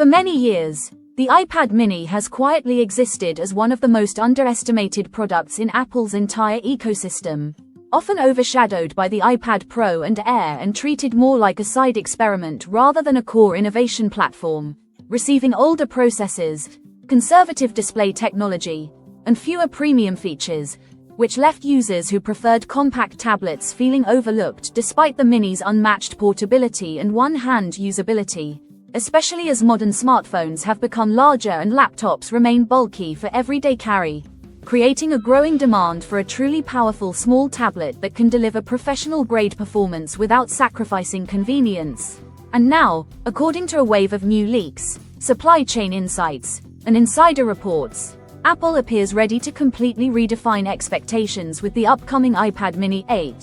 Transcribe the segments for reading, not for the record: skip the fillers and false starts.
For many years, the iPad mini has quietly existed as one of the most underestimated products in Apple's entire ecosystem, often overshadowed by the iPad Pro and Air and treated more like a side experiment rather than a core innovation platform, receiving older processors, conservative display technology, and fewer premium features, which left users who preferred compact tablets feeling overlooked despite the mini's unmatched portability and one-hand usability, especially as modern smartphones have become larger and laptops remain bulky for everyday carry, creating a growing demand for a truly powerful small tablet that can deliver professional-grade performance without sacrificing convenience. And now, according to a wave of new leaks, supply chain insights, and insider reports, Apple appears ready to completely redefine expectations with the upcoming iPad mini 8,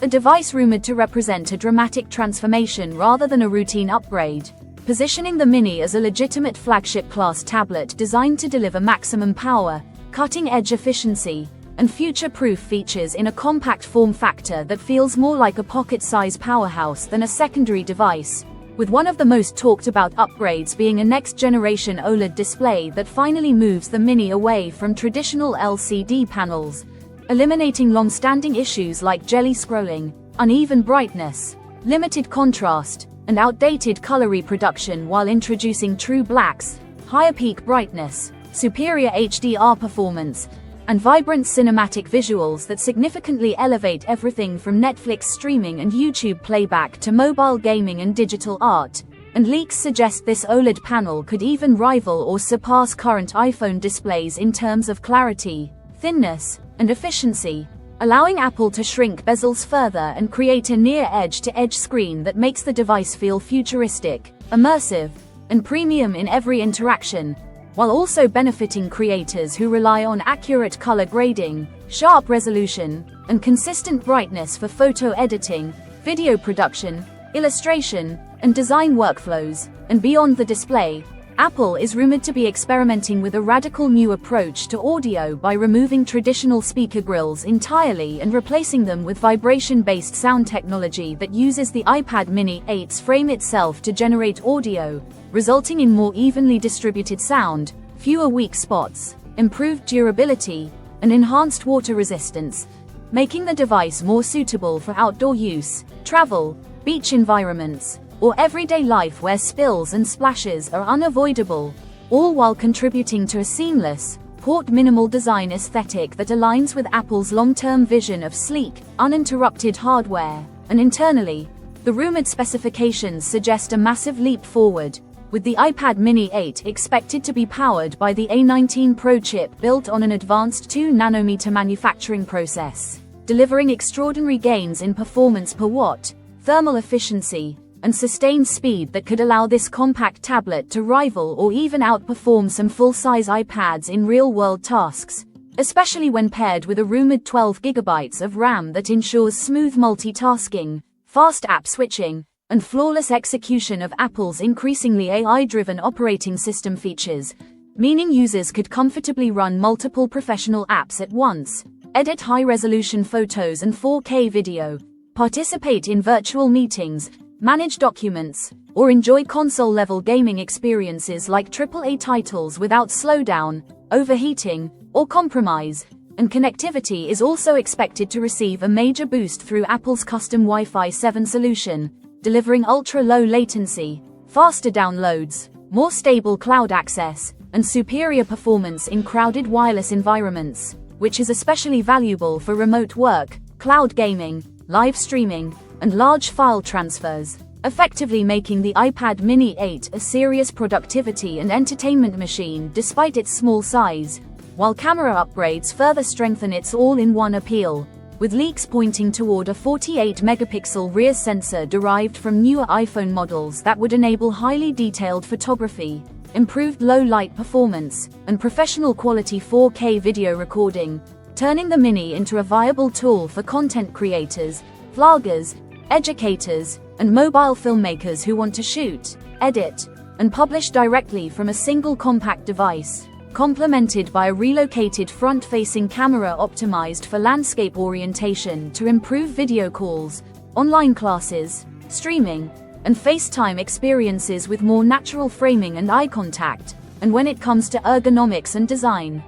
a device rumored to represent a dramatic transformation rather than a routine upgrade, positioning the mini as a legitimate flagship-class tablet designed to deliver maximum power, cutting-edge efficiency, and future-proof features in a compact form factor that feels more like a pocket-size powerhouse than a secondary device, with one of the most talked-about upgrades being a next-generation OLED display that finally moves the mini away from traditional LCD panels, eliminating long-standing issues like jelly scrolling, uneven brightness, limited contrast, and outdated color reproduction while introducing true blacks, higher peak brightness, superior HDR performance, and vibrant cinematic visuals that significantly elevate everything from Netflix streaming and YouTube playback to mobile gaming and digital art, and leaks suggest this OLED panel could even rival or surpass current iPhone displays in terms of clarity, thinness, and efficiency, allowing Apple to shrink bezels further and create a near edge-to-edge screen that makes the device feel futuristic, immersive, and premium in every interaction, while also benefiting creators who rely on accurate color grading, sharp resolution, and consistent brightness for photo editing, video production, illustration, and design workflows. And beyond the display, Apple is rumored to be experimenting with a radical new approach to audio by removing traditional speaker grills entirely and replacing them with vibration-based sound technology that uses the iPad mini 8's frame itself to generate audio, resulting in more evenly distributed sound, fewer weak spots, improved durability, and enhanced water resistance, making the device more suitable for outdoor use, travel, beach environments, or everyday life where spills and splashes are unavoidable, all while contributing to a seamless, port-minimal design aesthetic that aligns with Apple's long-term vision of sleek, uninterrupted hardware. And internally, the rumored specifications suggest a massive leap forward, with the iPad mini 8 expected to be powered by the A19 Pro chip built on an advanced 2nm manufacturing process, delivering extraordinary gains in performance per watt, thermal efficiency, and sustained speed that could allow this compact tablet to rival or even outperform some full-size iPads in real-world tasks, especially when paired with a rumored 12GB of RAM that ensures smooth multitasking, fast app switching, and flawless execution of Apple's increasingly AI-driven operating system features, meaning users could comfortably run multiple professional apps at once, edit high-resolution photos and 4K video, participate in virtual meetings, manage documents, or enjoy console-level gaming experiences like AAA titles without slowdown, overheating, or compromise. And connectivity is also expected to receive a major boost through Apple's custom Wi-Fi 7 solution, delivering ultra-low latency, faster downloads, more stable cloud access, and superior performance in crowded wireless environments, which is especially valuable for remote work, cloud gaming, live streaming, and large file transfers, effectively making the iPad mini 8 a serious productivity and entertainment machine despite its small size, while camera upgrades further strengthen its all-in-one appeal, with leaks pointing toward a 48-megapixel rear sensor derived from newer iPhone models that would enable highly detailed photography, improved low-light performance, and professional-quality 4K video recording, turning the mini into a viable tool for content creators, vloggers, educators, and mobile filmmakers who want to shoot, edit, and publish directly from a single compact device, complemented by a relocated front-facing camera optimized for landscape orientation to improve video calls, online classes, streaming, and FaceTime experiences with more natural framing and eye contact, and when it comes to ergonomics and design.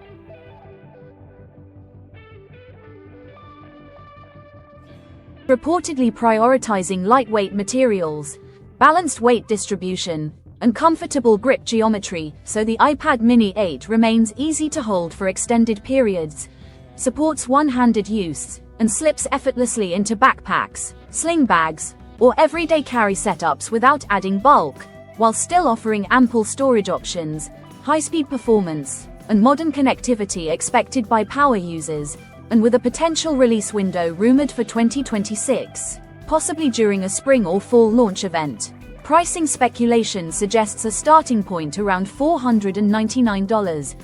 Reportedly prioritizing lightweight materials, balanced weight distribution, and comfortable grip geometry, so the iPad mini 8 remains easy to hold for extended periods, supports one-handed use, and slips effortlessly into backpacks, sling bags, or everyday carry setups without adding bulk, while still offering ample storage options, high-speed performance, and modern connectivity expected by power users, and with a potential release window rumored for 2026, possibly during a spring or fall launch event. Pricing speculation suggests a starting point around $499,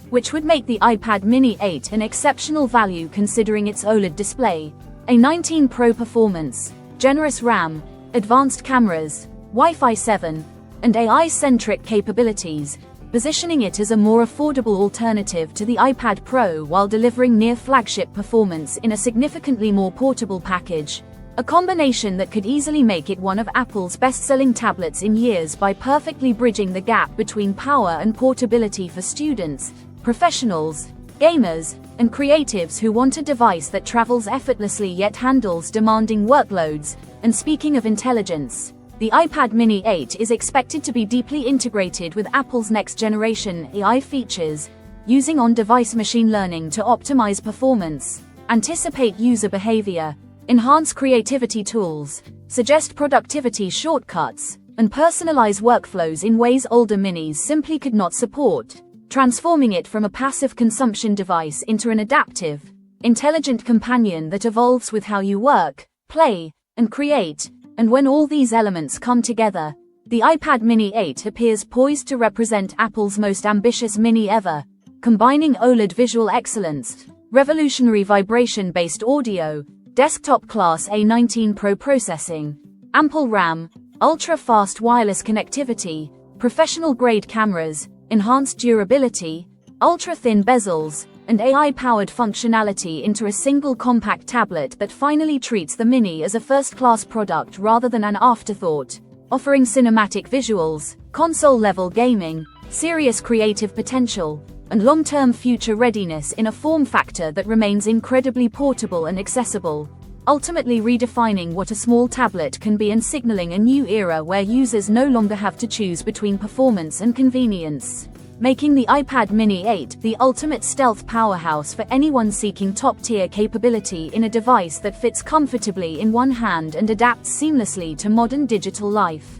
which would make the iPad mini 8 an exceptional value considering its OLED display, A19 Pro performance, generous RAM, advanced cameras, Wi-Fi 7, and AI-centric capabilities, positioning it as a more affordable alternative to the iPad Pro while delivering near-flagship performance in a significantly more portable package. A combination that could easily make it one of Apple's best-selling tablets in years by perfectly bridging the gap between power and portability for students, professionals, gamers, and creatives who want a device that travels effortlessly yet handles demanding workloads. And speaking of intelligence, the iPad mini 8 is expected to be deeply integrated with Apple's next-generation AI features, using on-device machine learning to optimize performance, anticipate user behavior, enhance creativity tools, suggest productivity shortcuts, and personalize workflows in ways older minis simply could not support, transforming it from a passive consumption device into an adaptive, intelligent companion that evolves with how you work, play, and create. And when all these elements come together, the iPad mini 8 appears poised to represent Apple's most ambitious mini ever, combining OLED visual excellence, revolutionary vibration-based audio, desktop-class A19 Pro processing, ample RAM, ultra-fast wireless connectivity, professional-grade cameras, enhanced durability, ultra-thin bezels, and AI-powered functionality into a single compact tablet that finally treats the Mini as a first-class product rather than an afterthought, offering cinematic visuals, console-level gaming, serious creative potential, and long-term future readiness in a form factor that remains incredibly portable and accessible, ultimately redefining what a small tablet can be and signaling a new era where users no longer have to choose between performance and convenience, making the iPad mini 8 the ultimate stealth powerhouse for anyone seeking top-tier capability in a device that fits comfortably in one hand and adapts seamlessly to modern digital life.